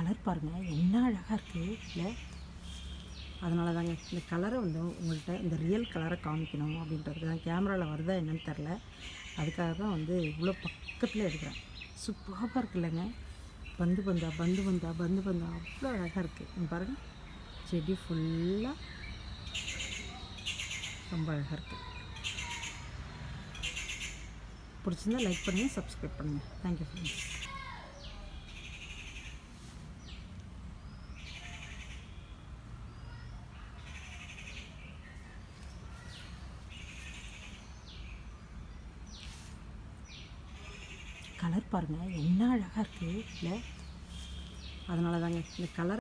Colour பாருங்கள் என்ன அழகாக இருக்குது இல்லை. அதனால தாங்க இந்த கலரை வந்து உங்கள்கிட்ட இந்த ரியல் கலரை காமிக்கணும் அப்படின்றது தான். கேமராவில் வருதா என்னன்னு தெரில, அதுக்காக தான் வந்து இவ்வளோ பக்கத்தில் எடுக்கிறேன். சூப்பராக இருக்குல்லங்க. பந்து பந்தா பந்து பந்தா பந்து பந்தா அவ்வளோ அழகாக இருக்குது பாருங்கள். செடி ஃபுல்லாக ரொம்ப அழகாக இருக்குது. பிடிச்சிருந்தா லைக் பண்ணுங்கள், சப்ஸ்கிரைப் பண்ணுங்கள். Thank you friends. கலர் பாருங்கள் என்ன அழகாக இருக்குது இல்லை. அதனால தாங்க இந்த கலர்